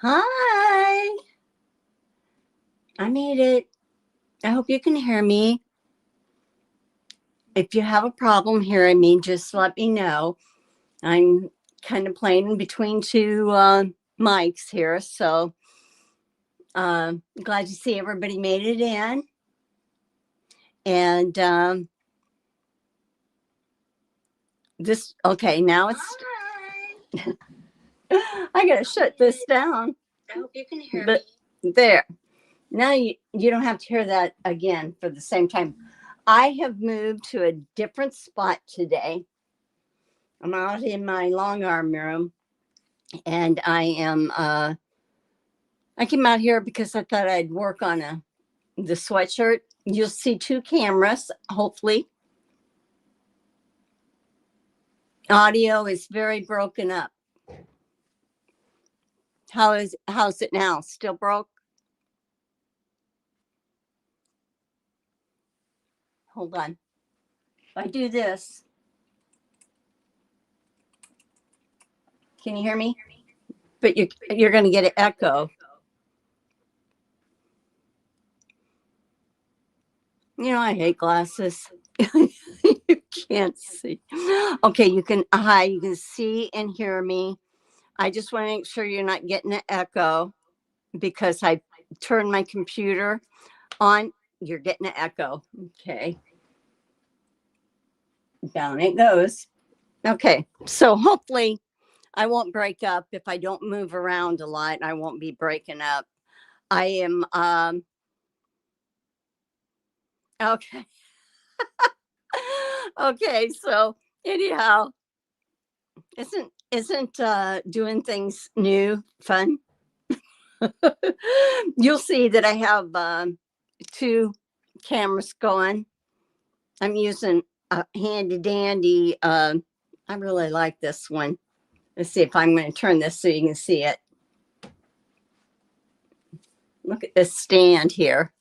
Hi, I made it. I hope you can hear me. If you have a problem hearing me, just let me know. I'm kind of playing between two mics here, so glad to see everybody made it in. And okay, now it's. I gotta shut this down. I hope you can hear me. There. Now you don't have to hear that again for the same time. I have moved to a different spot today. I'm out in my long arm room, and I came out here because I thought I'd work on the sweatshirt. You'll see two cameras, hopefully. Audio is very broken up. How's it now? Still broke? Hold on. If I do this, can you hear me? But you're going to get an echo. You know, I hate glasses. You can't see. Okay, you can see and hear me. I just want to make sure you're not getting an echo because I turned my computer on. You're getting an echo. Okay. Down it goes. Okay, so hopefully I won't break up. If I don't move around a lot, I won't be breaking up. I am okay. Okay, so anyhow, isn't doing things new fun? You'll see that I have two cameras going. I'm using a handy dandy. I really like this one. Let's see if I'm going to turn this so you can see it. Look at this stand here.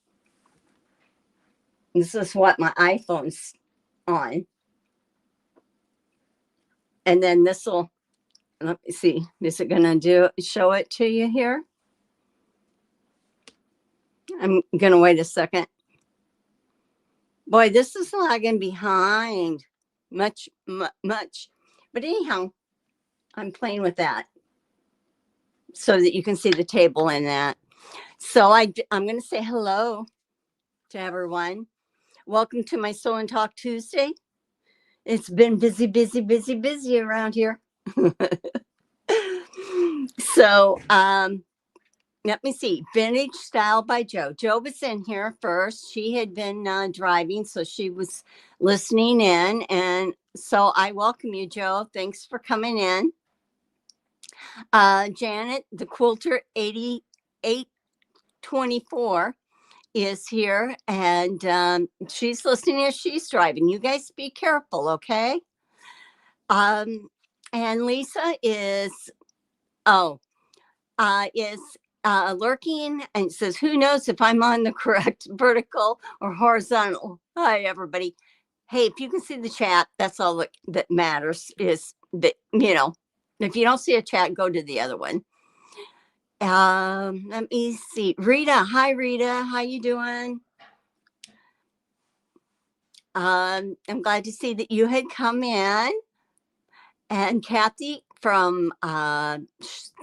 This is what my iPhone's on. And then this will, let me see, is it going to show it to you here? I'm going to wait a second. Boy, this is lagging behind much. But anyhow, I'm playing with that so that you can see the table in that. So I'm going to say hello to everyone. Welcome to my Sew and Talk Tuesday. It's been busy around here. So let me see. Vintage Style by Jo. Jo was in here first. She had been driving, so she was listening in. And so I welcome you, Jo. Thanks for coming in. Janet, the Quilter 8824 is here, and she's listening as she's driving. You guys be careful, okay? And Lisa is lurking and says, who knows if I'm on the correct vertical or horizontal. Hi, everybody. Hey, if you can see the chat, that's all that matters is that, you know, if you don't see a chat, go to the other one. Let me see. Rita. Hi, Rita. How you doing? I'm glad to see that you had come in. And Kathy from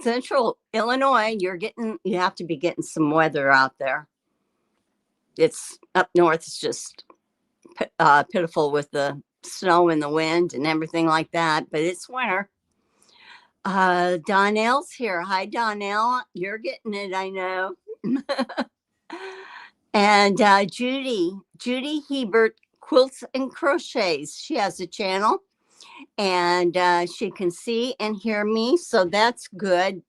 Central Illinois, you have to be getting some weather out there. It's up north. It's just pitiful with the snow and the wind and everything like that, but it's winter. Donnell's here. Hi, Donnell. You're getting it, I know. And Judy Hebert Quilts and Crochets. She has a channel. And she can see and hear me, so that's good.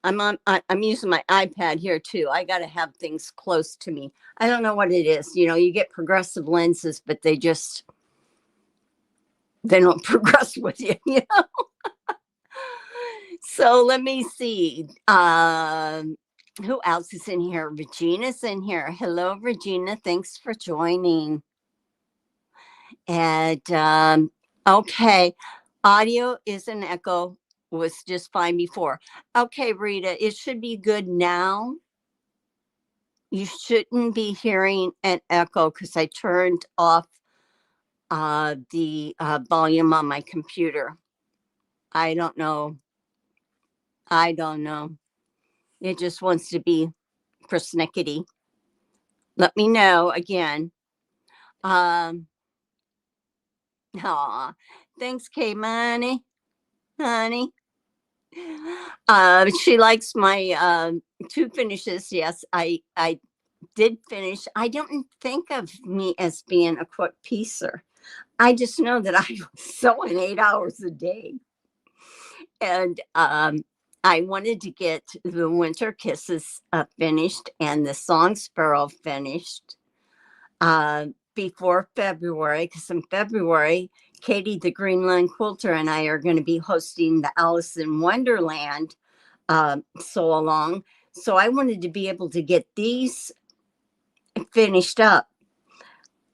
I'm using my iPad here too. I got to have things close to me. I don't know what it is. You know, you get progressive lenses, but they just they don't progress with you, you know? So let me see. Who else is in here? Regina's in here. Hello, Regina. Thanks for joining. And okay, audio is an echo, was just fine before. Okay, Rita, it should be good now. You shouldn't be hearing an echo because I turned off the volume on my computer. I don't know. I don't know. It just wants to be persnickety. Let me know again. Aw, thanks, K Money, honey. She likes my two finishes. Yes, I did finish. I don't think of me as being a quick piecer. I just know that I was sewing 8 hours a day, and I wanted to get the Winter Kisses finished and the Song Sparrow finished before February, because in February, Katie the Greenland Quilter and I are going to be hosting the Alice in Wonderland sew along. So I wanted to be able to get these finished up.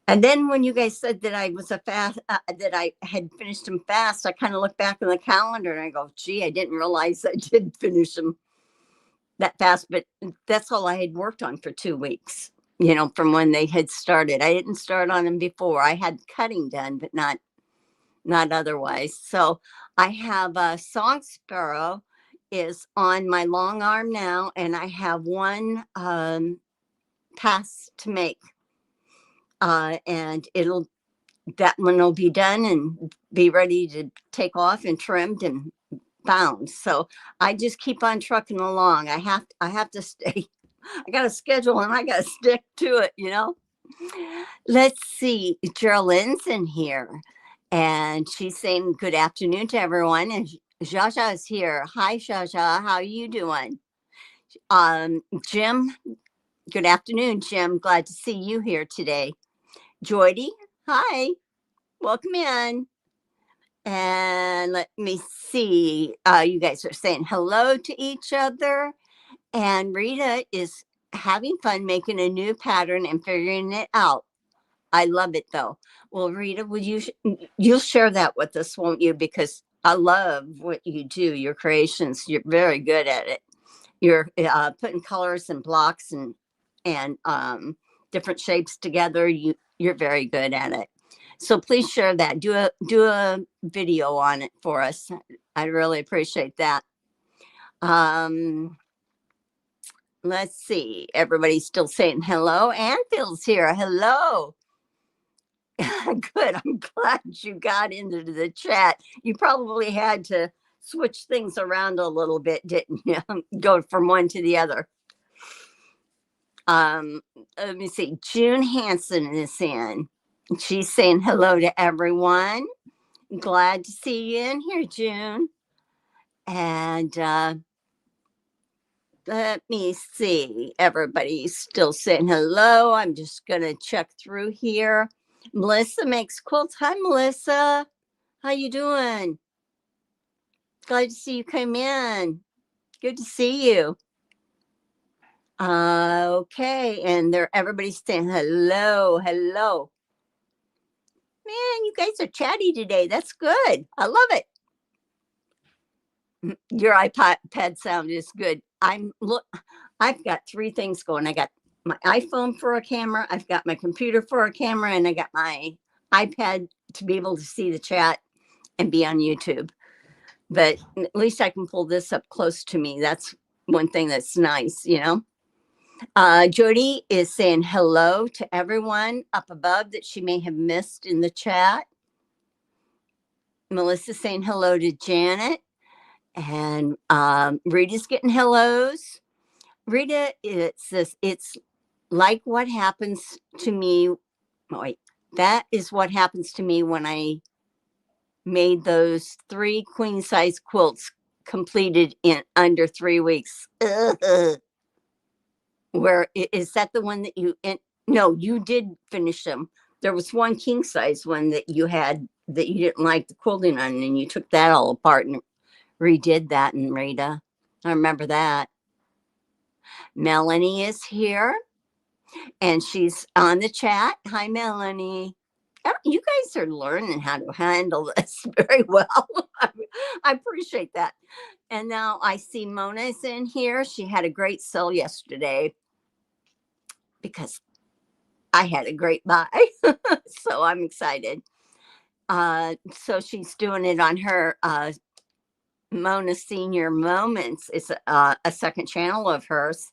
And then when you guys said that I was that I had finished them fast, I kind of looked back on the calendar and I go, gee, I didn't realize I did finish them that fast. But that's all I had worked on for 2 weeks, you know, from when they had started. I didn't start on them before. I had cutting done, but not otherwise. So I have a Song Sparrow is on my long arm now, and I have one pass to make. And that one will be done and be ready to take off and trimmed and bound. So I just keep on trucking along. I have to stay. I got a schedule and I got to stick to it, you know. Let's see. Geraldine's in here, and she's saying good afternoon to everyone. And Jaja is here. Hi, Jaja. How are you doing? Jim. Good afternoon, Jim. Glad to see you here today. Joydy. Hi. Welcome in. And let me see. You guys are saying hello to each other. And Rita is having fun making a new pattern and figuring it out. I love it though. Well, Rita, will you'll share that with us, won't you? Because I love what you do, your creations. You're very good at it. You're putting colors and blocks and different shapes together. You're very good at it. So please share that. Do a video on it for us. I really appreciate that. Let's see. Everybody's still saying hello. Anfield's here. Hello. Good. I'm glad you got into the chat. You probably had to switch things around a little bit, didn't you? Go from one to the other. Let me see. June Hanson is in. She's saying hello to everyone. Glad to see you in here, June. And let me see. Everybody's still saying hello. I'm just going to check through here. Melissa makes quilts. Hi, Melissa. How you doing? Glad to see you come in. Good to see you. Okay, and everybody's saying hello. Man, you guys are chatty today. That's good. I love it. Your iPad sound is good. I've got 3 things going. I got my iPhone for a camera, I've got my computer for a camera, and I got my iPad to be able to see the chat and be on YouTube. But at least I can pull this up close to me. That's one thing that's nice, you know. Jody is saying hello to everyone up above that she may have missed in the chat. Melissa's saying hello to Janet. And Rita's getting hellos. Rita, it's like what happens to me. Wait, that is what happens to me when I made those 3 queen size quilts completed in under 3 weeks. Where is that the one that no, you did finish them. There was one king size one that you had that you didn't like the quilting on, and you took that all apart and redid that. And Rita, I remember that. Melanie is here, and she's on the chat. Hi, Melanie. You guys are learning how to handle this very well. I appreciate that. And now I see Mona's in here. She had a great sale yesterday because I had a great buy. So I'm excited. So she's doing it on her Mona Senior Moments. It's a second channel of hers.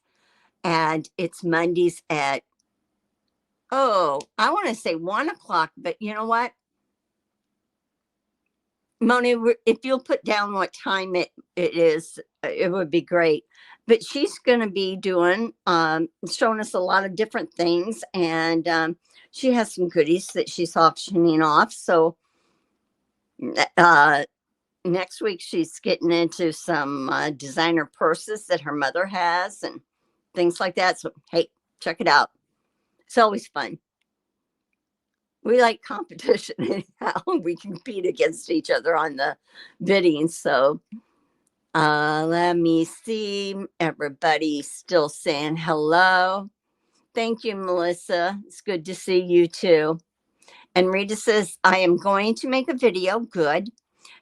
And it's Mondays at, I want to say 1 o'clock, but you know what? Moni, if you'll put down what time it is, it would be great. But she's going to be doing, showing us a lot of different things. And she has some goodies that she's auctioning off. So next week, she's getting into some designer purses that her mother has and things like that. So, hey, check it out. It's always fun. We like competition anyhow. We compete against each other on the bidding. So let me see. Everybody still saying hello. Thank you, Melissa. It's good to see you too. And Rita says, I am going to make a video. Good.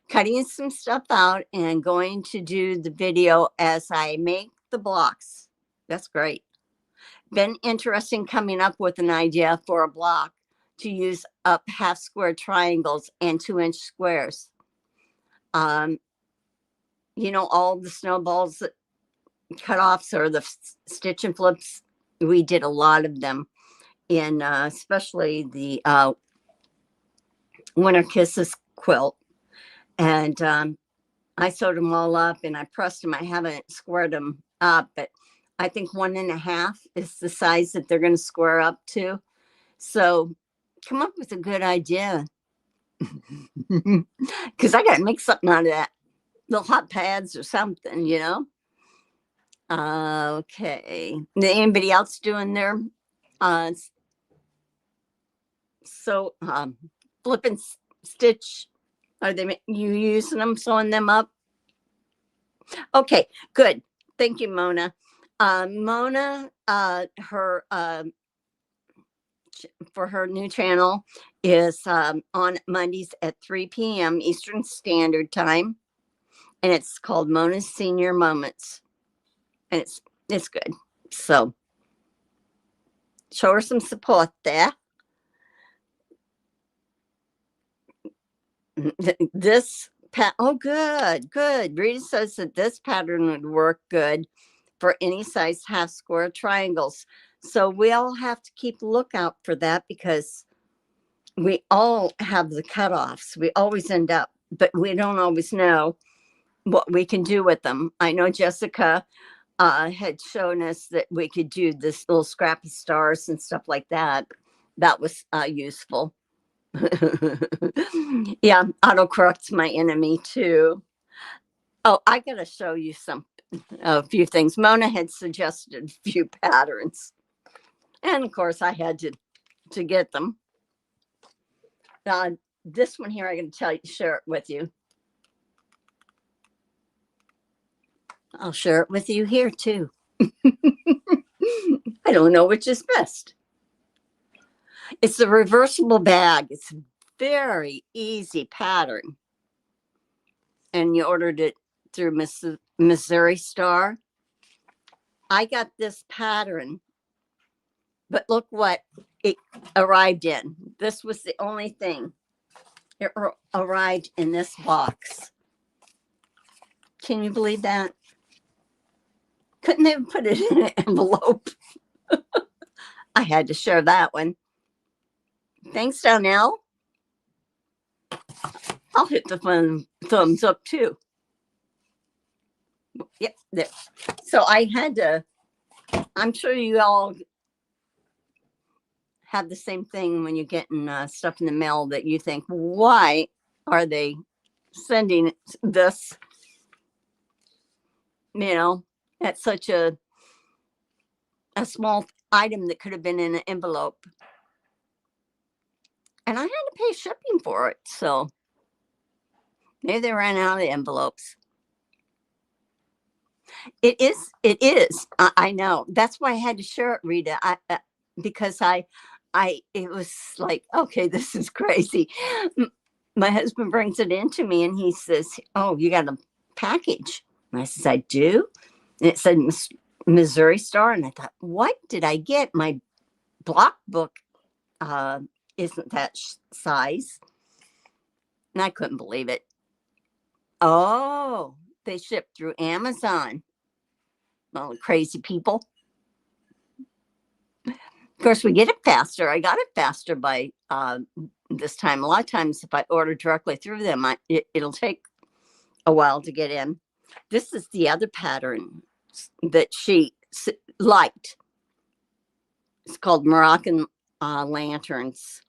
Cutting some stuff out and going to do the video as I make the blocks. That's great. Been interesting coming up with an idea for a block to use up half square triangles and 2-inch squares. You know, all the snowballs cutoffs or the stitch and flips, we did a lot of them in especially the Winter Kisses quilt. And I sewed them all up and I pressed them. I haven't squared them up, but I think 1.5 is the size that they're going to square up to. So come up with a good idea. Because I got to make something out of that. Little hot pads or something, you know? Okay. Anybody else doing their flip and stitch? Are you using them, sewing them up? Okay, good. Thank you, Mona. Mona, her for her new channel is on Mondays at 3 p.m. Eastern Standard Time, and it's called Mona's Senior Moments, and it's good. So show her some support there. This good. Rita says that this pattern would work good for any size half square triangles. So we all have to keep a lookout for that because we all have the cutoffs. We always end up, but we don't always know what we can do with them. I know Jessica had shown us that we could do this little scrappy stars and stuff like that. That was useful. Yeah, autocorrect's my enemy too. Oh, I gotta show you a few things. Mona had suggested a few patterns, and of course I had to get them. This one here, I'm gonna share it with you. I'll share it with you here too. I don't know which is best. It's a reversible bag. It's a very easy pattern. And you ordered it through Missouri Star. I got this pattern, but look what it arrived in. This was the only thing. It arrived in this box. Can you believe that? Couldn't even put it in an envelope. I had to share that one. Thanks, Donnell. I'll hit the thumbs up too. Yep, there. So I had to, I'm sure you all have the same thing when you're getting stuff in the mail that you think, why are they sending this, at such a small item that could have been in an envelope. and I had to pay shipping for it. So maybe they ran out of the envelopes. It is. It is. I know. That's why I had to share it, Rita. Because it was like, okay, this is crazy. My husband brings it in to me and he says, "Oh, you got a package?" And I says, "I do." And it said Missouri Star, and I thought, what did I get? My block book uh, isn't that size, and I couldn't believe it. Oh, they ship through Amazon. Well, crazy people. Of course, we get it faster. I got it faster by this time. A lot of times, if I order directly through them, it'll take a while to get in. This is the other pattern that she liked. It's called Moroccan lanterns,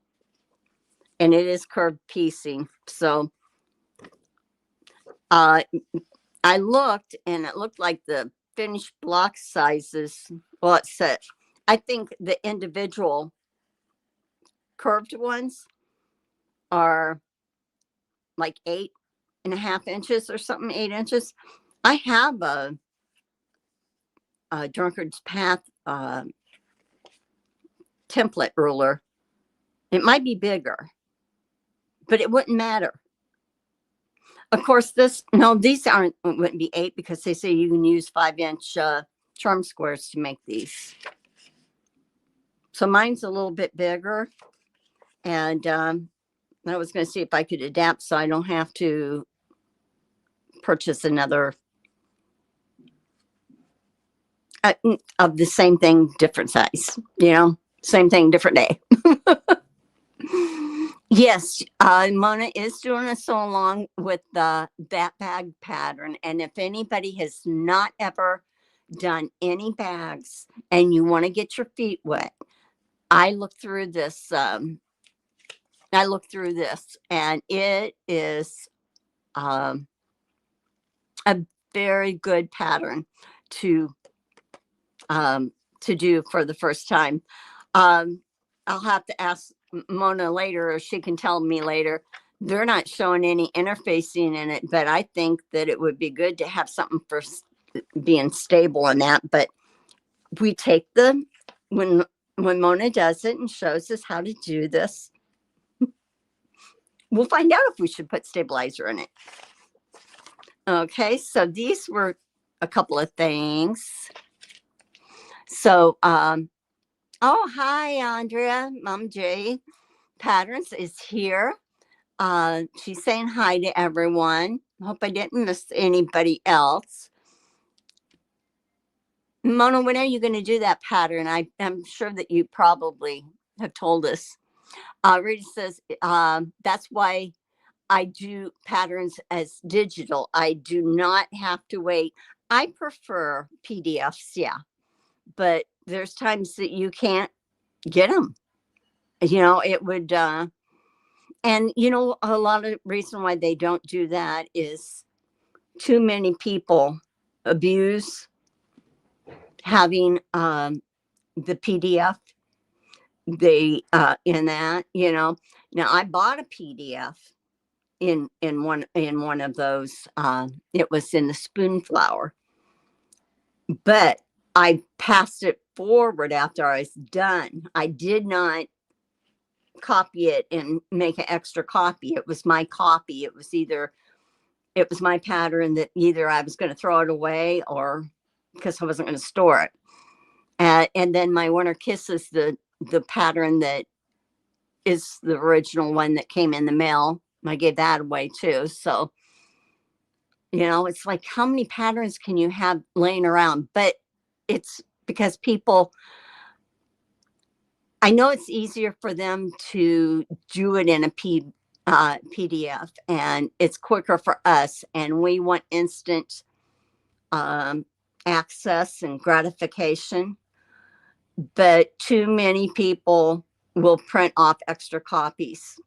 and it is curved piecing. So I looked, and it looked like the finished block sizes. Well, it said, I think the individual curved ones are like 8.5 inches or something, 8 inches. I have a Drunkard's Path template ruler. It might be bigger, but it wouldn't matter. Of course, these wouldn't be 8 because they say you can use 5-inch charm squares to make these. So mine's a little bit bigger, and I was going to see if I could adapt so I don't have to purchase another of the same thing, different size, same thing, different day. Yes, Mona is doing a sew along with that bag pattern. And if anybody has not ever done any bags and you want to get your feet wet, I looked through this. And it is a very good pattern to do for the first time. I'll have to ask Mona later, or she can tell me later. They're not showing any interfacing in it, but I think that it would be good to have something for being stable in that. But we take when Mona does it and shows us how to do this, we'll find out if we should put stabilizer in it. Okay, so these were a couple of things. So, oh, hi, Andrea. Mom J Patterns is here. She's saying hi to everyone. Hope I didn't miss anybody else. Mona, when are you going to do that pattern? I'm sure that you probably have told us. Rita says, that's why I do patterns as digital. I do not have to wait. I prefer PDFs, yeah. But there's times that you can't get them. It would, and a lot of reason why they don't do that is too many people abuse having the PDF. They in that, Now I bought a PDF in one of those. It was in the Spoonflower, but I passed it forward after I was done. I did not copy it and make an extra copy. It was my copy. It was my pattern that either I was going to throw it away or because I wasn't going to store it. And then my Winter Kiss is the pattern that is the original one that came in the mail. I gave that away too. So, it's like, how many patterns can you have laying around? But it's because I know it's easier for them to do it in a PDF, and it's quicker for us, and we want instant access and gratification. But too many people will print off extra copies,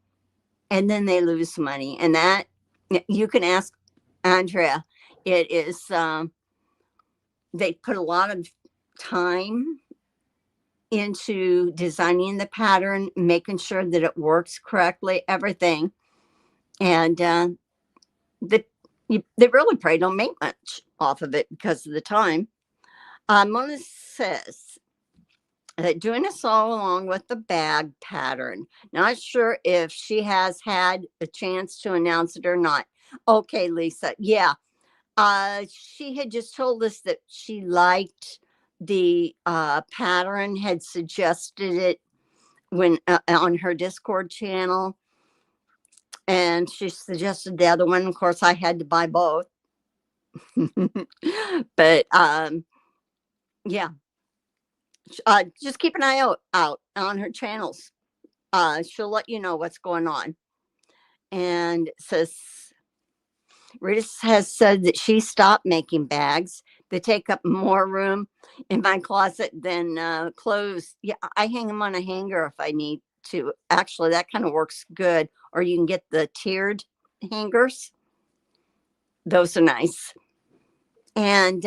and then they lose money. And that, you can ask Andrea. It is they put a lot of time into designing the pattern, making sure that it works correctly, everything. And they really probably don't make much off of it because of the time. Mona says that doing a sew along with the bag pattern. Not sure if she has had a chance to announce it or not. Okay, Lisa. Yeah. She had just told us that she liked the pattern, had suggested it when on her Discord channel, and she suggested the other one. Of course, I had to buy both. But yeah, just keep an eye out on her channels. She'll let you know what's going on. And it says Rita has said that she stopped making bags. They take up more room in my closet than clothes. Yeah, I hang them on a hanger if I need to. Actually, that kind of works good. Or you can get the tiered hangers. Those are nice. And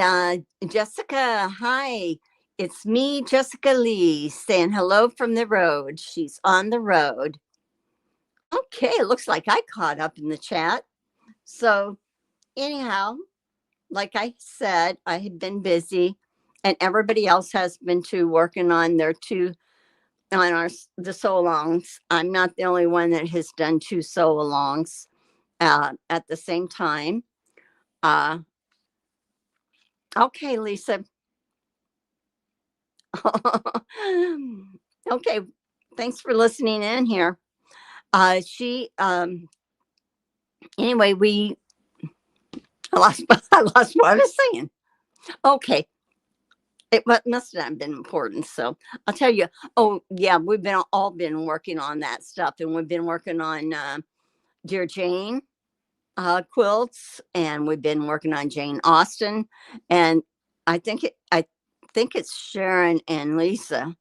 Jessica, hi. It's me, Jessica Lee, saying hello from the road. She's on the road. Okay, it looks like I caught up in the chat. So, anyhow, like I said, I had been busy, and everybody else has been too, working on their the sew-alongs. I'm not the only one that has done 2 sew-alongs at the same time. Okay, Lisa. Okay, thanks for listening in here. She anyway, I lost I lost what I was saying. Okay. It must have been important. So I'll tell you. Oh yeah, we've been all been working on that stuff, and we've been working on Dear Jane quilts, and we've been working on Jane Austen, and I think it's Sharon and Lisa.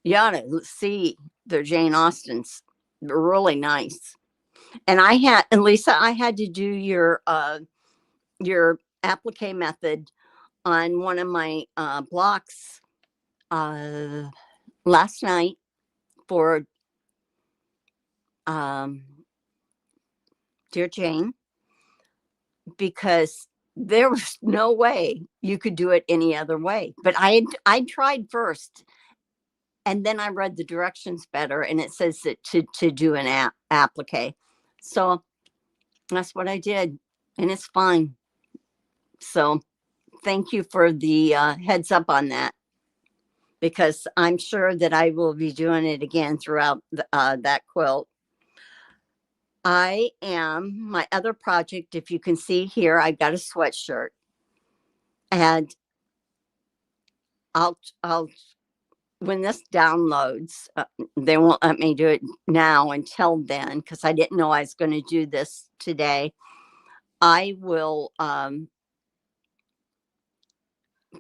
You ought to see their Jane Austens. They're really nice. And Lisa, I had to do your applique method on one of my blocks last night for Dear Jane, because there was no way you could do it any other way. But I tried first, and then I read the directions better, and it says that to do an applique. So that's what I did, and it's fine. So thank you for the heads up on that, because I'm sure that I will be doing it again throughout that quilt. My other project, if you can see here, I've got a sweatshirt, and I'll when this downloads, they won't let me do it now until then, because I didn't know I was going to do this today. I will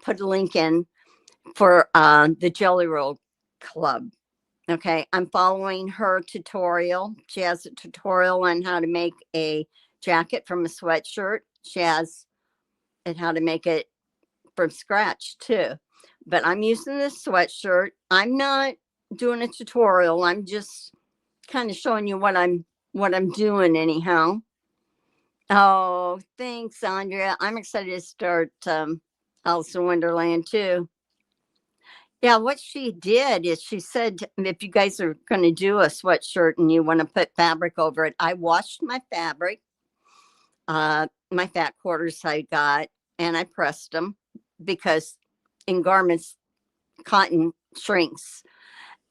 put a link in for the Jelly Roll Club. Okay, I'm following her tutorial. She has a tutorial on how to make a jacket from a sweatshirt. She has and how to make it from scratch too. But I'm using this sweatshirt. I'm not doing a tutorial. I'm just kind of showing you what I'm doing anyhow. Oh, thanks, Andrea. I'm excited to start Alice in Wonderland too. Yeah, what she did is she said, if you guys are going to do a sweatshirt and you want to put fabric over it, I washed my fabric, my fat quarters I got, and I pressed them, because in garments, cotton shrinks.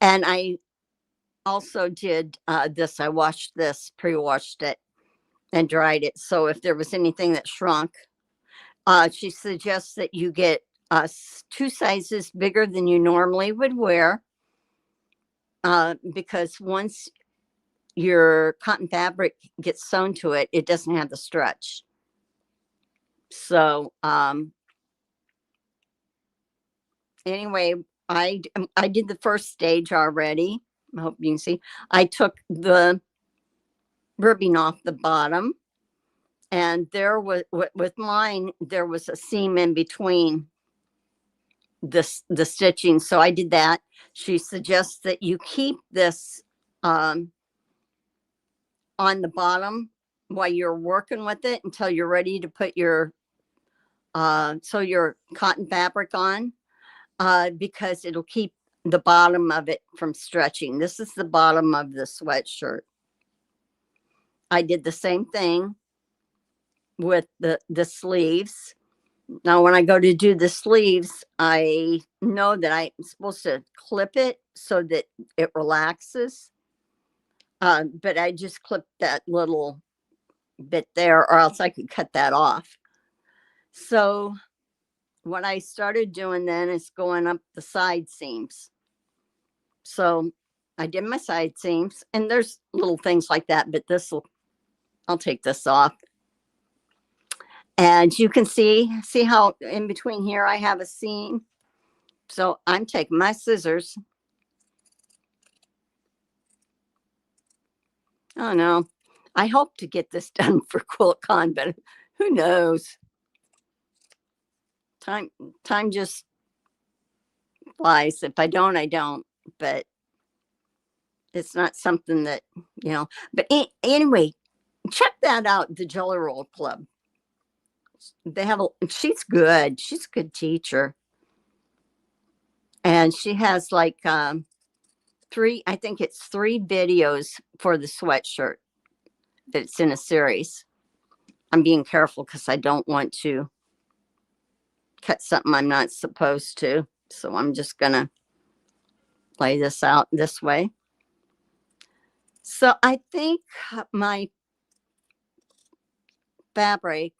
And I also did this. I washed this, pre-washed it, and dried it. So if there was anything that shrunk, she suggests that you get 2 sizes bigger than you normally would wear, because once your cotton fabric gets sewn to it, it doesn't have the stretch. So anyway, I did the first stage already. I hope you can see. I took the ribbing off the bottom, and there was with mine, there was a seam in between the stitching. So I did that. She suggests that you keep this on the bottom while you're working with it until you're ready to put your cotton fabric on, because it'll keep the bottom of it from stretching. This is the bottom of the sweatshirt. I did the same thing with the sleeves. Now, when I go to do the sleeves, I know that I'm supposed to clip it so that it relaxes. But I just clipped that little bit there, or else I could cut that off. So what I started doing then is going up the side seams. So I did my side seams, and there's little things like that, but I'll take this off. And you can see how in between here I have a seam. So I'm taking my scissors. Oh no, I hope to get this done for QuiltCon, but who knows? Time just flies. If I don't, I don't. But it's not something that, But anyway, check that out, the Jelly Roll Club. She's good. She's a good teacher. And she has like I think it's 3 videos for the sweatshirt that's in a series. I'm being careful because I don't want to cut something I'm not supposed to. So I'm just going to lay this out this way. So I think my fabric,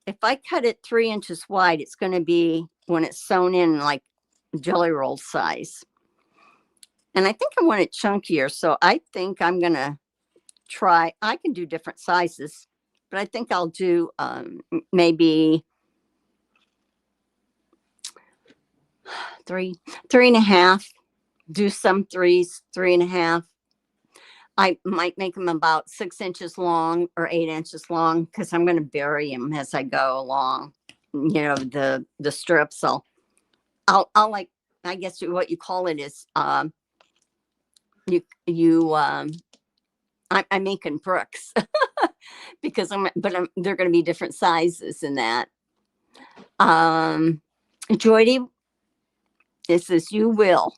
if I cut it 3 inches wide, it's going to be, when it's sewn in, like jelly roll size. And I think I want it chunkier. So I think I'm going to try, I can do different sizes, but I think I'll do maybe 3.5, do some 3s, 3.5. I might make them about 6 inches long or 8 inches long, because I'm going to bury them as I go along. The strips. I'll like, I guess what you call it is I'm making bricks because they're going to be different sizes in that. Joydy, this is you will.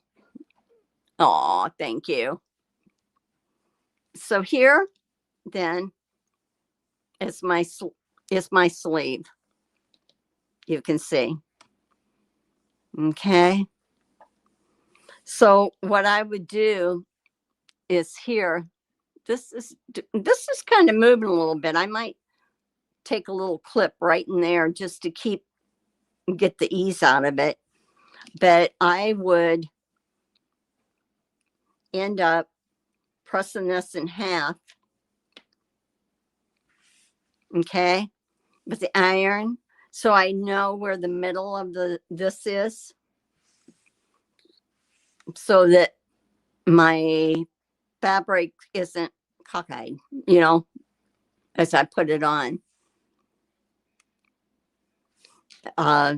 Oh, thank you. So here then is my sleeve. You can see. Okay. So what I would do is here, this is kind of moving a little bit. I might take a little clip right in there just to get the ease out of it. But I would end up pressing this in half. Okay. With the iron. So I know where the middle of this is, so that my fabric isn't cockeyed, as I put it on.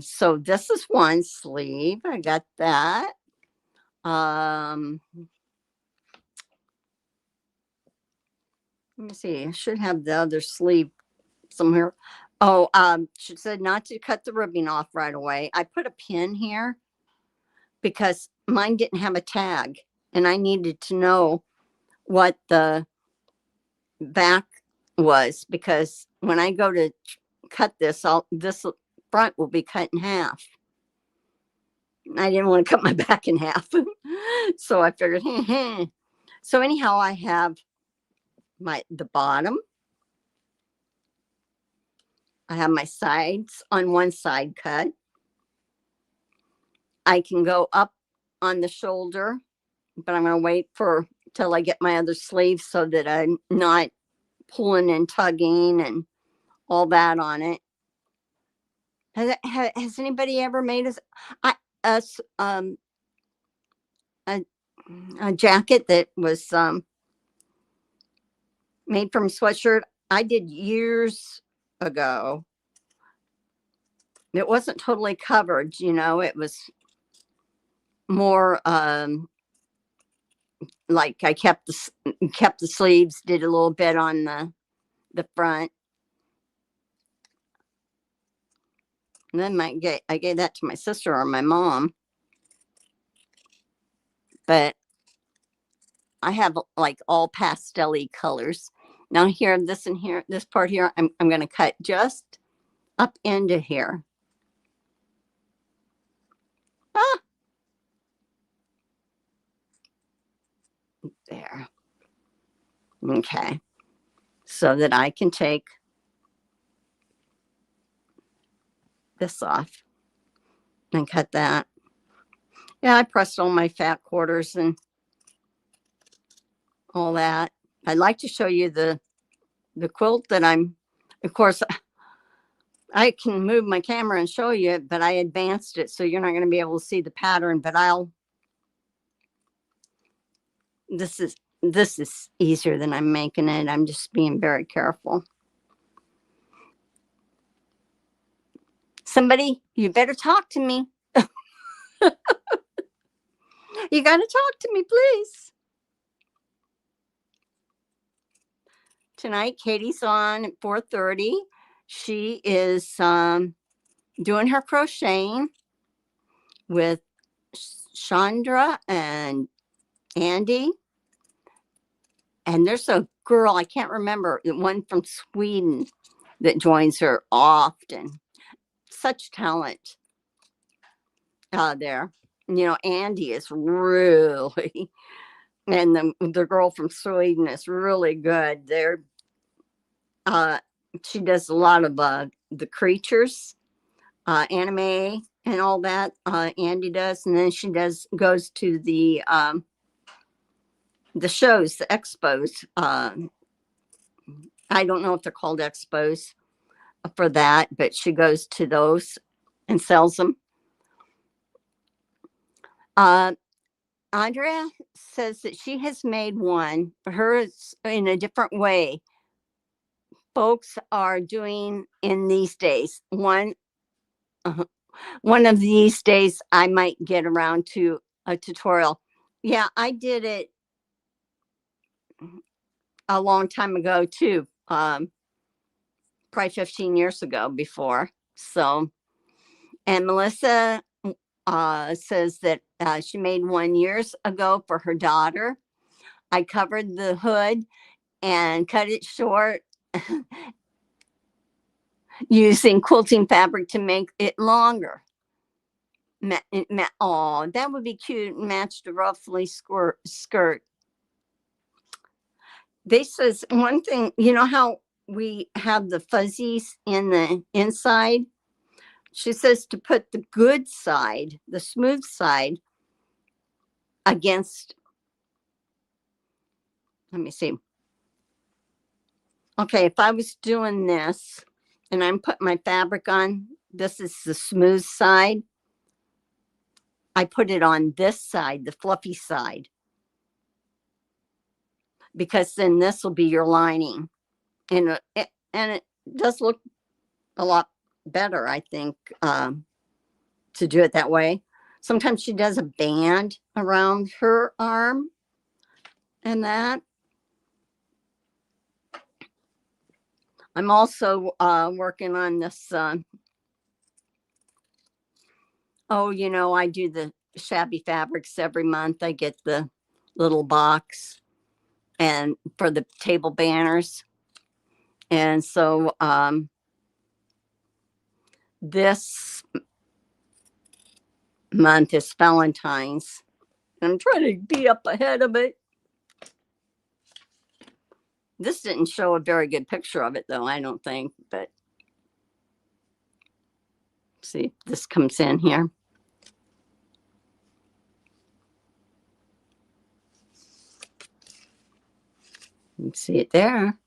So this is one sleeve. I got that. Let me see. I should have the other sleeve somewhere. Oh, she said not to cut the ribbing off right away. I put a pin here because mine didn't have a tag, and I needed to know what the back was, because when I go to cut this, this front will be cut in half. I didn't want to cut my back in half. So I figured, So anyhow, I have the bottom. I have my sides on one side cut. I can go up on the shoulder, but I'm going to wait till I get my other sleeve so that I'm not pulling and tugging and all that on it. Has anybody ever made a jacket that was made from a sweatshirt? I did years ago. I don't know if you can see it. It's a it wasn't totally covered, you know, it was more like I kept the sleeves, did a little bit on the front. And then I gave that to my sister or my mom. But I have like all pastel-y colors. Now here, this and here, this part here, I'm going to cut just up into here. Ah, there. Okay. So that I can take this off and cut that. Yeah, I pressed all my fat quarters and all that. I'd like to show you the quilt that of course, I can move my camera and show you it, but I advanced it so you're not going to be able to see the pattern, but this is easier than I'm making it. I'm just being very careful. Somebody, you better talk to me. You got to talk to me, please. Tonight, Katie's on at 4:30. She is doing her crocheting with Chandra and Andy. And there's a girl, I can't remember, the one from Sweden that joins her often. Such talent there. You know, Andy is really, and the girl from Sweden is really good. She does a lot of the creatures, anime and all that. Andy does, and then she goes to the shows, the expos. I don't know if they're called expos for that, but she goes to those and sells them. Andrea says that she has made one, but hers in a different way. Folks are doing in these days. One of these days, I might get around to a tutorial. Yeah, I did it a long time ago too. Probably 15 years ago before. So, and Melissa says that she made one years ago for her daughter. I covered the hood and cut it short using quilting fabric to make it longer. Oh, that would be cute. Matched a roughly skirt. This is one thing, you know how we have the fuzzies in the inside? She says to put the good side, the smooth side, against, let me see. Okay, if I was doing this and I'm putting my fabric on, this is the smooth side. I put it on this side, the fluffy side, because then this will be your lining. And it does look a lot better, I think, to do it that way. Sometimes she does a band around her arm and that. I'm also working on this. You know, I do the shabby fabrics every month. I get the little box and for the table banners. And so this month is Valentine's. I'm trying to be up ahead of it. This didn't show a very good picture of it, though, I don't think. But see, this comes in here. You can see it there.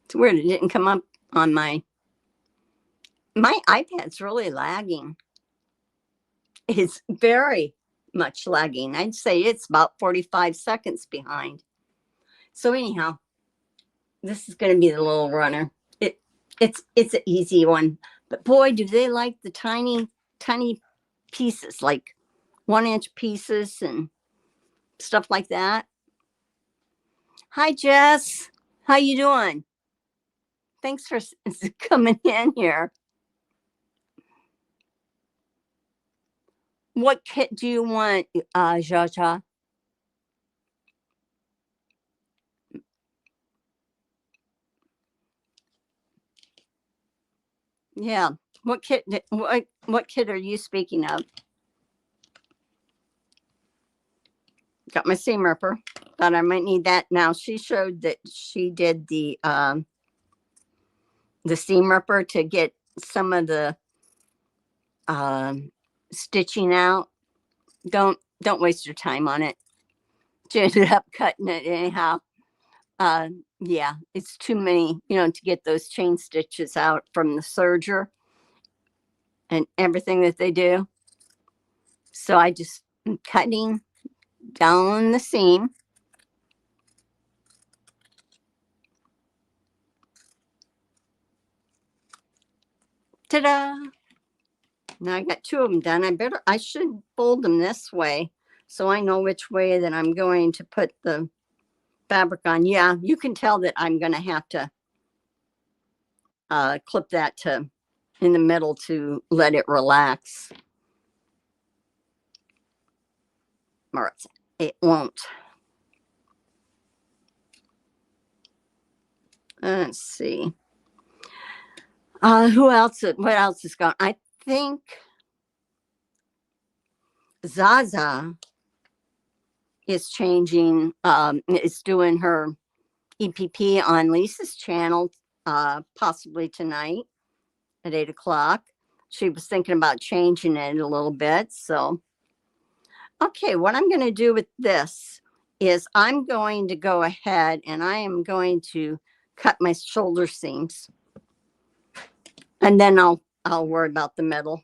It's weird. It didn't come up on my iPad's really lagging. It's very much lagging. I'd say it's about 45 seconds behind. So anyhow, This is going to be the little runner. It's an easy one, but boy, do they like the tiny pieces, like 1 inch pieces and stuff like that. Hi, Jess. How you doing? Thanks for coming in here. What kit do you want, Jaja? Yeah. What kit? What kit are you speaking of? Got my seam ripper. Thought I might need that. Now she showed that she did the seam ripper to get some of the stitching out. Don't waste your time on it. She ended up cutting it anyhow. Yeah, it's too many, to get those chain stitches out from the serger and everything that they do. So I just am cutting down the seam. Ta-da! Now I got 2 of them done. I should fold them this way so I know which way that I'm going to put the fabric on. Yeah, you can tell that I'm going to have to clip that to in the middle to let it relax. Or it won't. Let's see. Who else? What else is going? I think Zaza is changing. Is doing her EPP on Lisa's channel, possibly tonight at 8 o'clock. She was thinking about changing it a little bit. So, okay, what I'm going to do with this is I'm going to go ahead and I am going to cut my shoulder seams, and then I'll worry about the middle.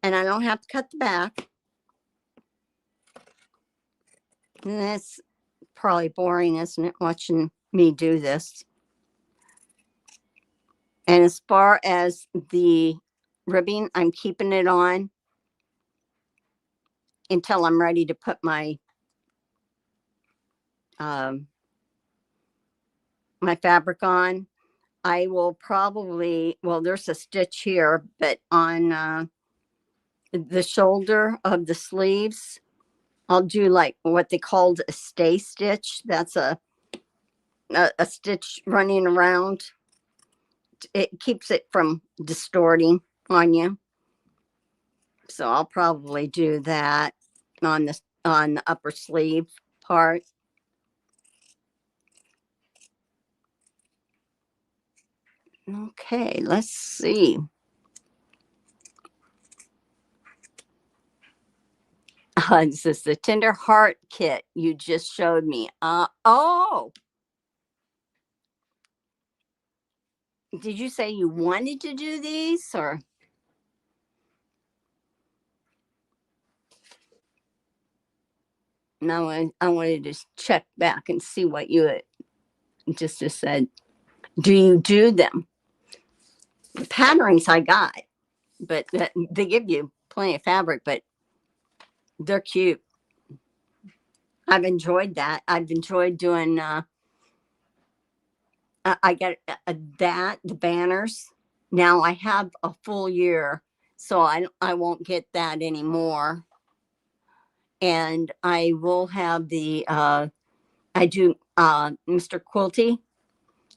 And I don't have to cut the back. And that's probably boring, isn't it, watching me do this? And as far as the ribbing, I'm keeping it on until I'm ready to put my my fabric on. I will probably, well, there's a stitch here, but on the shoulder of the sleeves, I'll do like what they called a stay stitch. That's a stitch running around. It keeps it from distorting on you. So I'll probably do that on the upper sleeve part. Okay, let's see. This is the Tender Heart kit you just showed me. Oh, did you say you wanted to do these or? No, I wanted to check back and see what you had just said. Do you do them? The patterns I got, but they give you plenty of fabric, but they're cute. I've enjoyed that. I've enjoyed doing. I get the banners. Now I have a full year, so I won't get that anymore. And I will have the I do Mr. Quilty,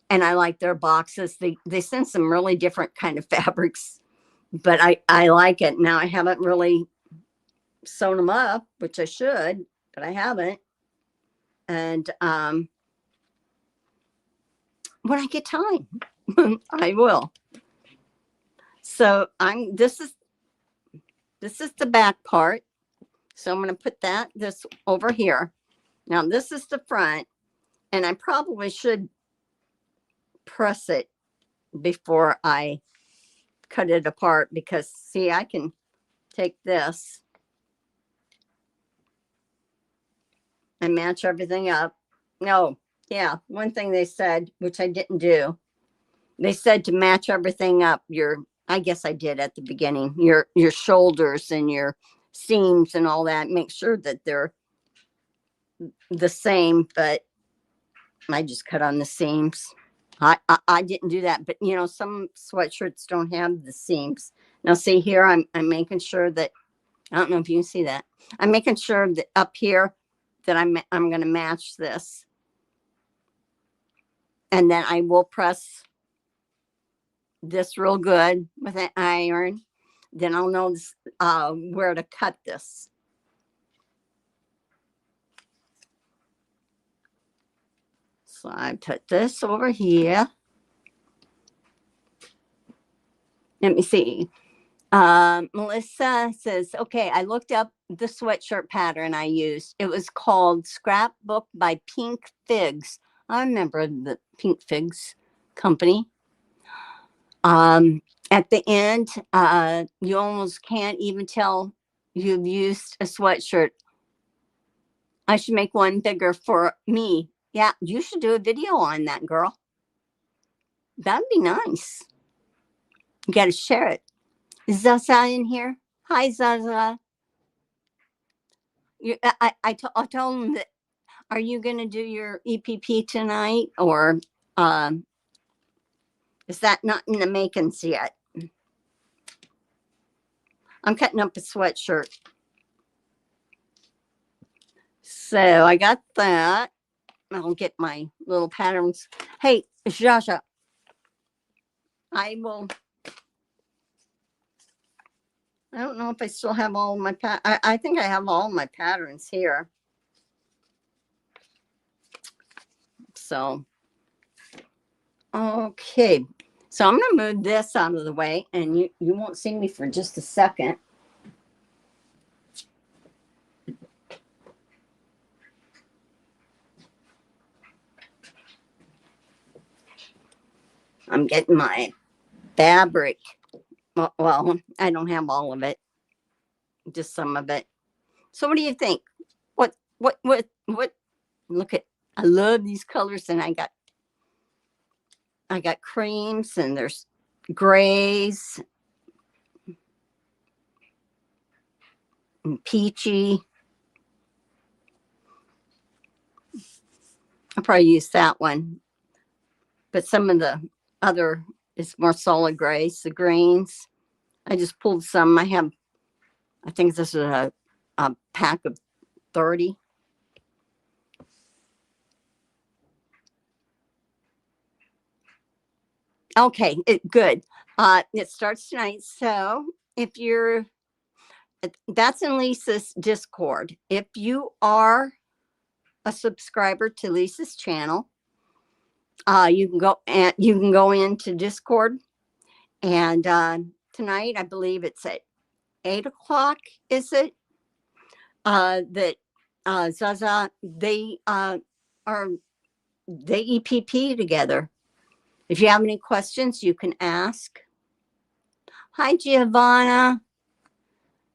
and I like their boxes. They send some really different kind of fabrics, but I like it. Now I haven't really sewn them up, which I should, but I haven't. And when I get time, I will. So this is the back part. So I'm going to put this over here. Now this is the front, and I probably should press it before I cut it apart, because see, I can take this and match everything up. No, Yeah, one thing they said, which I didn't do, they said to match everything up. I guess I did at the beginning. Your shoulders and your seams and all that. Make sure that they're the same, but I just cut on the seams. I didn't do that, but some sweatshirts don't have the seams. Now see here, I'm making sure that I don't know if you can see that. I'm making sure that up here that I'm going to match this, and then I will press this real good with an iron. Then I'll know where to cut this. So I put this over here. Let me see. Melissa says, okay, I looked up the sweatshirt pattern I used. It was called Scrapbook by Pink Figs. I remember the Pink Figs company. At the end, you almost can't even tell you've used a sweatshirt. I should make one bigger for me. Yeah, you should do a video on that, girl. That'd be nice. You got to share it. Is Zaza in here? Hi, Zaza. I told him that. Are you going to do your EPP tonight, or is that not in the makings yet? I'm cutting up a sweatshirt. So I got that. I'll get my little patterns. Hey, Jaja, I don't know if I still have all my I think I have all my patterns here. So, okay. So I'm going to move this out of the way, and you won't see me for just a second. I'm getting my fabric. Well, I don't have all of it, just some of it. So what do you think? What, look at, I love these colors, and I got creams, and there's grays and peachy. I'll probably use that one, but some of the other is more solid grays, the greens. I just pulled some. I think this is a pack of 30. Okay, good. It starts tonight. So if that's in Lisa's Discord. If you are a subscriber to Lisa's channel, you can go into Discord, and tonight I believe it's at 8:00. Is it that Zaza they EPP together? If you have any questions, you can ask. Hi, Giovanna.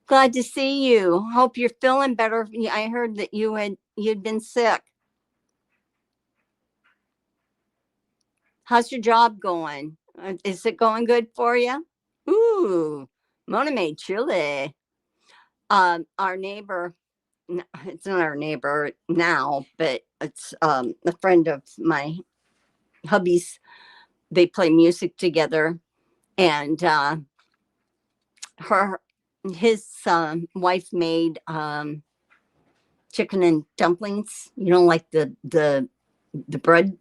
Glad to see you. Hope you're feeling better. I heard that you'd been sick. How's your job going? Is it going good for you? Ooh, Mona made chili. Our neighbor, it's not our neighbor now, but it's a friend of my hubby's. They play music together, and his wife made chicken and dumplings. Like the bread.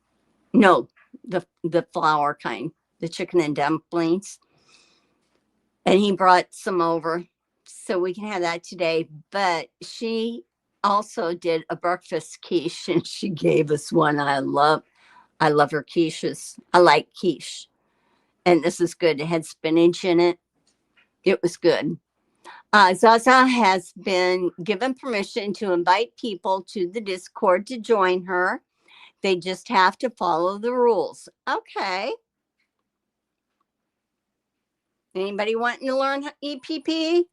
No, the flour kind, the chicken and dumplings. And he brought some over, so we can have that today. But she also did a breakfast quiche, and she gave us one. I love her quiches. I like quiche, and this is good. It had spinach in it. It was good. Zaza has been given permission to invite people to the Discord to join her. They just have to follow the rules. Okay. Anybody wanting to learn EPP?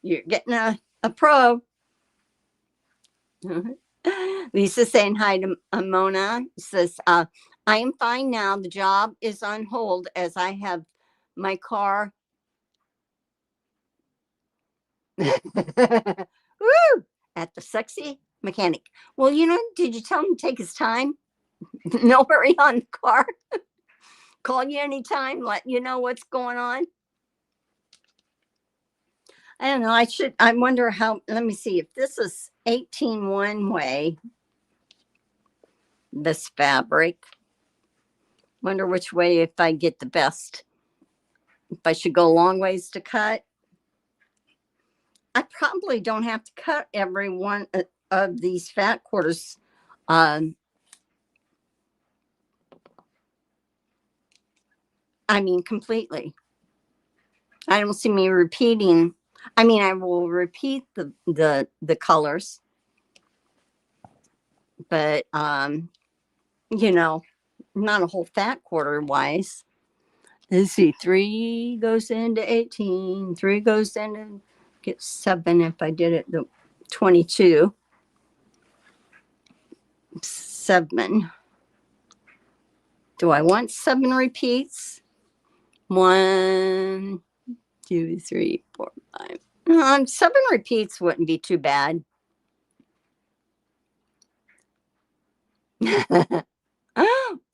You're getting a pro. Lisa saying hi to Mona. Says, I am fine now. The job is on hold as I have my car. Woo! At the sexy mechanic. Well, did you tell him to take his time? No hurry on the car. Call you anytime, let you know what's going on. I don't know. I wonder how, let me see if this is 18 one way, this fabric. Wonder which way, if I get the best, if I should go long ways to cut. I probably don't have to cut every one of these fat quarters. I mean, completely. I don't see me repeating. I mean, I will repeat the colors, but not a whole fat quarter wise. Let's see, 3 goes into 18, 3 goes into, get 7 if I did it the 22. 7. Do I want 7 repeats? 1, 2, 3, 4, 5. 7 repeats wouldn't be too bad.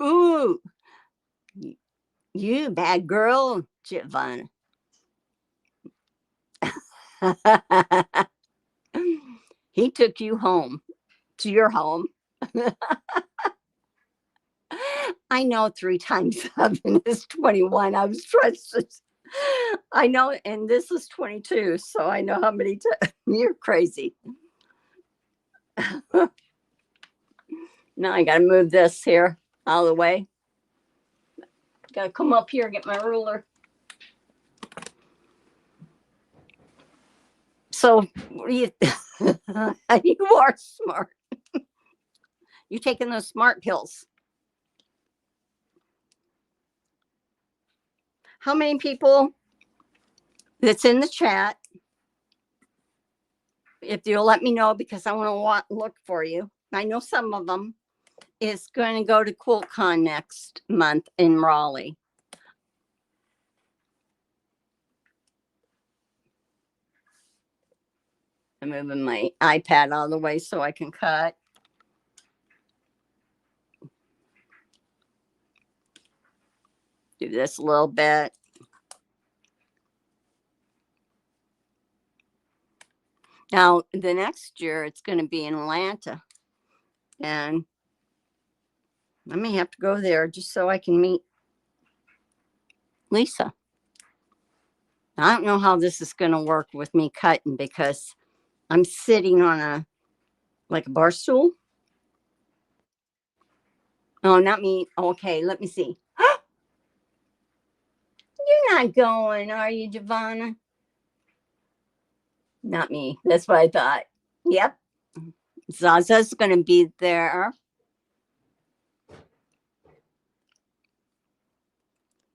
Ooh, you bad girl, Giovanna. He took you home, to your home. I know 3 times 7 is 21. I was trying to, I know, and this is 22, so I know how many times. You're crazy. Now I got to move this here out of the way. Got to come up here, get my ruler. So you are smart. You taking those smart pills. How many people that's in the chat, if you'll let me know, because I want to look for you. I know some of them is going to go to QuiltCon next month in Raleigh. I'm moving my iPad out of the way so I can cut. Do this a little bit. Now, the next year, it's going to be in Atlanta. And I may have to go there just so I can meet Lisa. I don't know how this is going to work with me cutting because I'm sitting on a bar stool. Oh, not me. Okay, let me see. You're not going, are you, Giovanna? Not me. That's what I thought. Yep. Zaza's going to be there.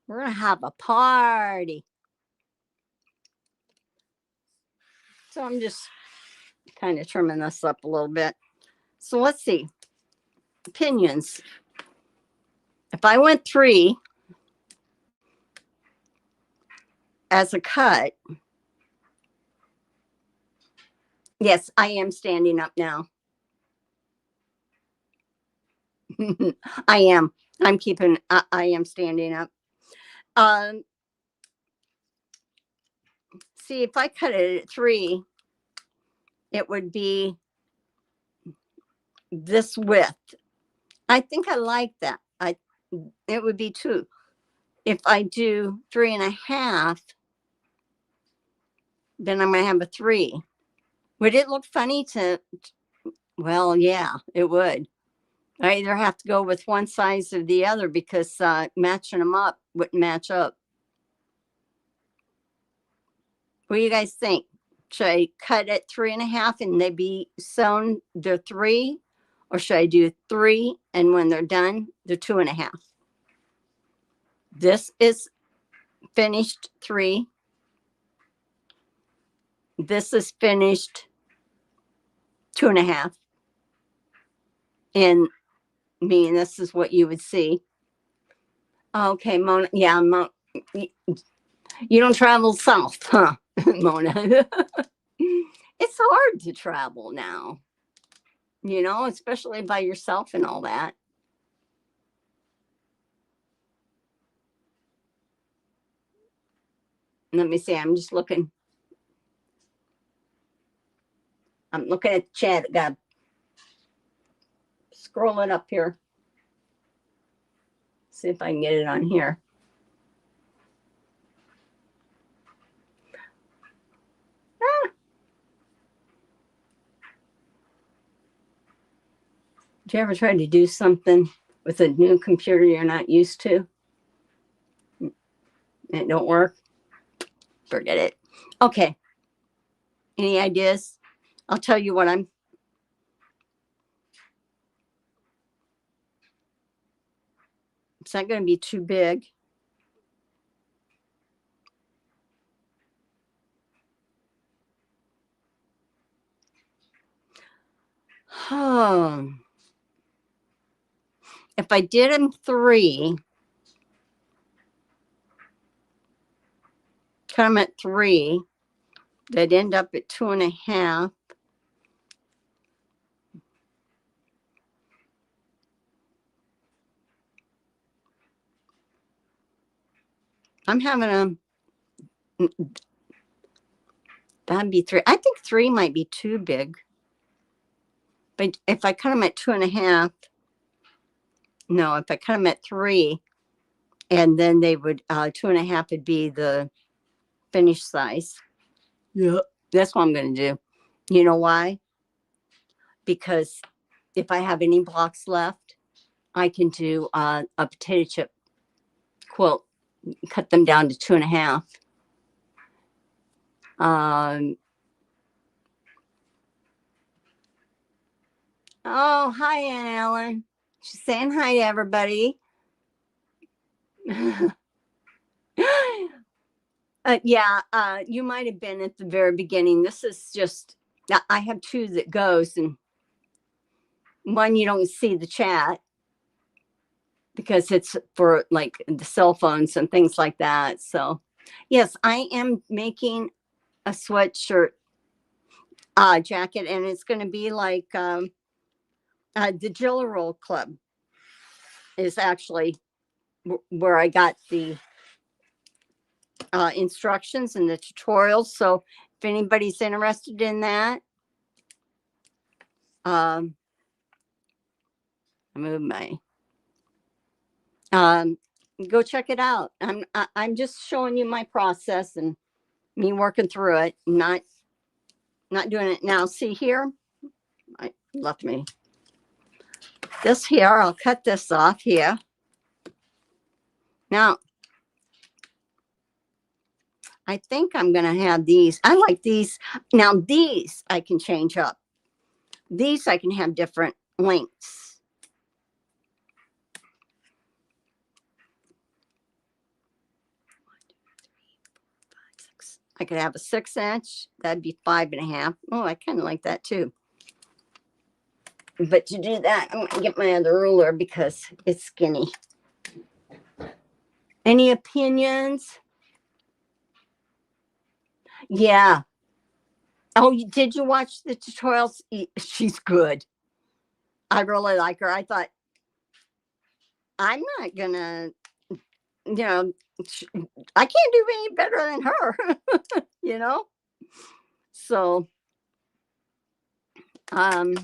We're going to have a party. So I'm just kind of trimming this up a little bit. So let's see. Opinions. If I went 3 as a cut, yes, I am standing up now. I am. I'm keeping, I am standing up. See, if I cut it at 3, it would be this width. I think I like that. It would be 2. If I do 3.5, then I'm going to have a 3. Would it look funny to, well, yeah, it would. I either have to go with one size or the other because matching them up wouldn't match up. What do you guys think? Should I cut at 3.5 and they be sewn, they're 3? Or should I do 3 and when they're done, they're 2.5? This is finished 3. This is finished 2.5. And me, and this is what you would see. Okay, Mona. Yeah, you don't travel south, huh, Mona? It's hard to travel now, especially by yourself and all that. Let me see. I'm looking at the chat. Got scrolling up here. See if I can get it on here. Did you ever try to do something with a new computer you're not used to? It don't work? Forget it. Okay. Any ideas? I'll tell you what it's not going to be too big. If I did them 3, cut them at 3, they'd end up at 2.5. I'm having that'd be 3. I think 3 might be too big. But if I cut them at 2.5, no, if I cut them at 3, and then they would 2.5 would be the finished size. Yeah, that's what I'm going to do. You know why? Because if I have any blocks left, I can do a potato chip quilt. Cut them down to 2.5. Oh, hi, Aunt Ellen. She's saying hi to everybody. Yeah, you might have been at the very beginning. This is just, I have 2 that goes, and one you don't see the chat because it's for like the cell phones and things like that. So, yes, I am making a sweatshirt jacket, and it's going to be like the Jill Roll Club is actually where I got the instructions and the tutorials. So if anybody's interested in that, I move my go check it out. I'm just showing you my process and me working through it, not doing it now. See here, I left me this here. I'll cut this off here. Now I think I'm gonna have these. I like these. Now these I can change up. These I can have different lengths. I could have a 6-inch. That'd be 5.5. Oh, I kind of like that too. But to do that, I'm gonna get my other ruler because it's skinny. Any opinions? Yeah. Oh, did you watch the tutorials? She's good. I really like her. I thought, I'm not gonna, I can't do any better than her, you know? So, I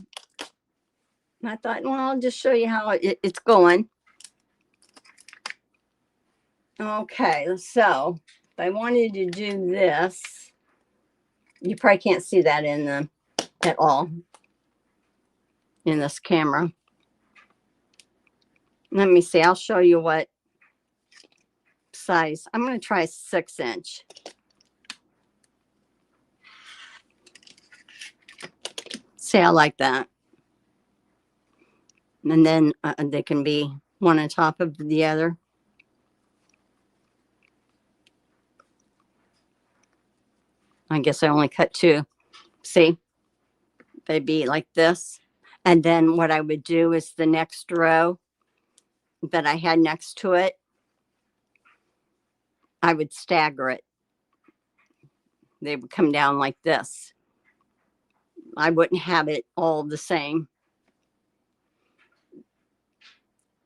thought, well, I'll just show you how it's going. Okay, so if I wanted to do this, you probably can't see that at all in this camera. Let me see. I'll show you what size. I'm going to try 6-inch. See, I like that. And then they can be one on top of the other. I guess I only cut 2. See, they'd be like this. And then what I would do is the next row that I had next to it, I would stagger it. They would come down like this. I wouldn't have it all the same.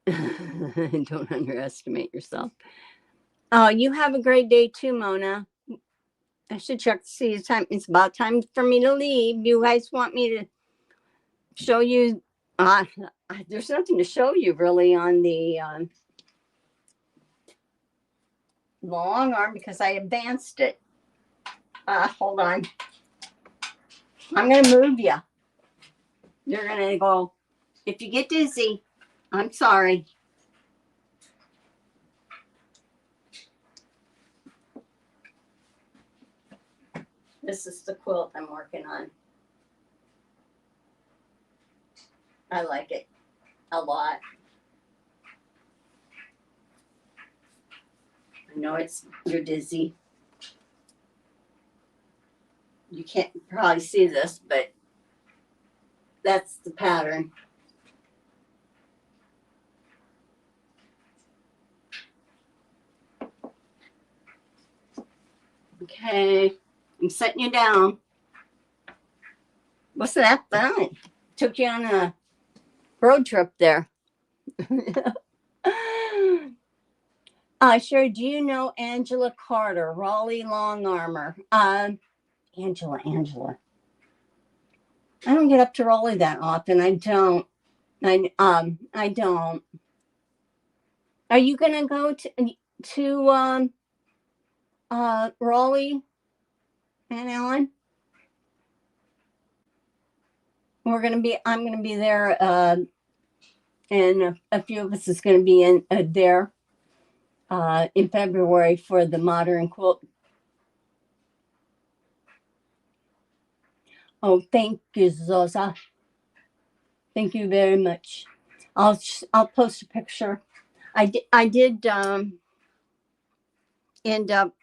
Don't underestimate yourself. Oh, you have a great day too, Mona. I should check to see the time. It's about time for me to leave. You guys want me to show you? There's nothing to show you really on the long arm because I advanced it. Hold on. I'm going to move you. You're going to go. If you get dizzy, I'm sorry. This is the quilt I'm working on. I like it a lot. I know you're dizzy. You can't probably see this, but that's the pattern. Okay, I'm setting you down. What's that fun? Took you on a road trip there. Sure. Do you know Angela Carter, Raleigh Long Armor? Angela. I don't get up to Raleigh that often. I don't. I don't. Are you gonna go to Raleigh, Aunt Ellen? I'm gonna be there, and a few of us is gonna be in there in February for the modern quilt. Oh, thank you, Zosa. Thank you very much. I'll post a picture. I did end up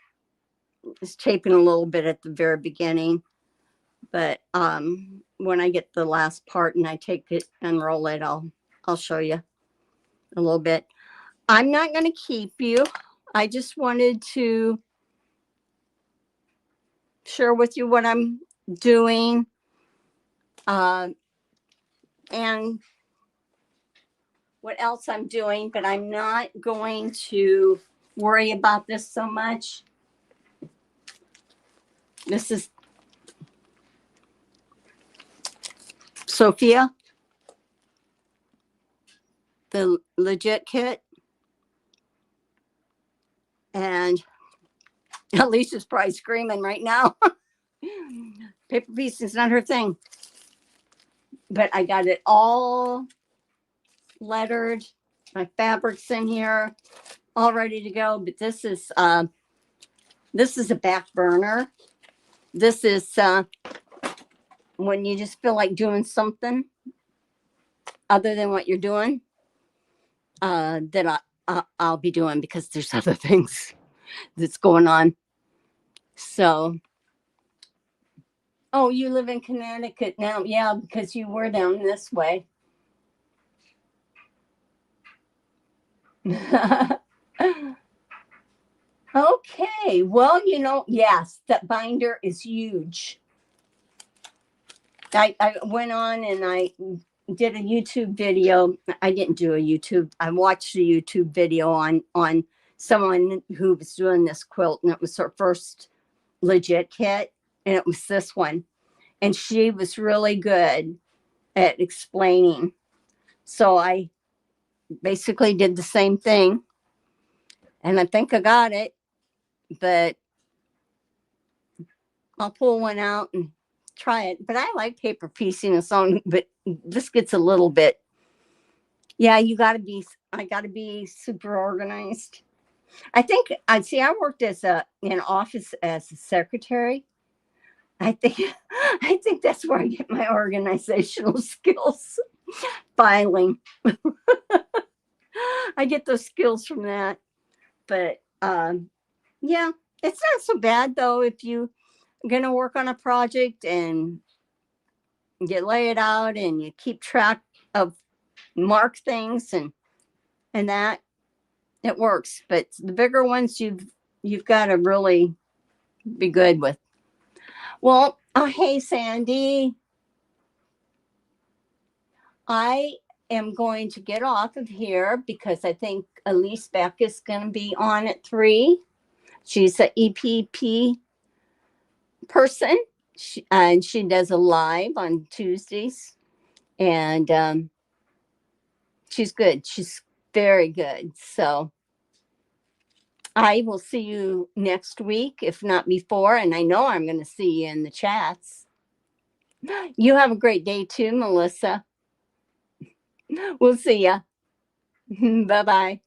taping a little bit at the very beginning, but when I get the last part and I take it and roll it, I'll show you a little bit. I'm not going to keep you. I just wanted to share with you what I'm doing, and what else I'm doing, but I'm not going to worry about this so much. This is Sophia, the legit kit. And Alicia's probably screaming right now. Paper piece is not her thing. But I got it all lettered. My fabric's in here, all ready to go. But this is a back burner. This is when you just feel like doing something other than what you're doing, that I'll be doing because there's other things that's going on. So, oh, you live in Connecticut now? Yeah, because you were down this way. Okay, well, yes, that binder is huge. I went on and I did a YouTube video. I didn't do a YouTube. I watched a YouTube video on someone who was doing this quilt, and it was her first legit kit, and it was this one. And she was really good at explaining. So I basically did the same thing, and I think I got it, but I'll pull one out and try it. But I like paper piecing its own, but this gets a little bit. Yeah, I gotta be super organized. I worked in office as a secretary. I think that's where I get my organizational skills. Filing. I get those skills from that. But yeah, it's not so bad though if you're gonna work on a project and you lay it out and you keep track of mark things and that it works. But the bigger ones you've got to really be good with. Well, hey Sandy, I am going to get off of here because I think Elise Beck is going to be on at 3. She's an EPP person, and she does a live on Tuesdays, and she's good. She's very good. So I will see you next week, if not before. And I know I'm going to see you in the chats. You have a great day too, Melissa. We'll see ya. Bye bye.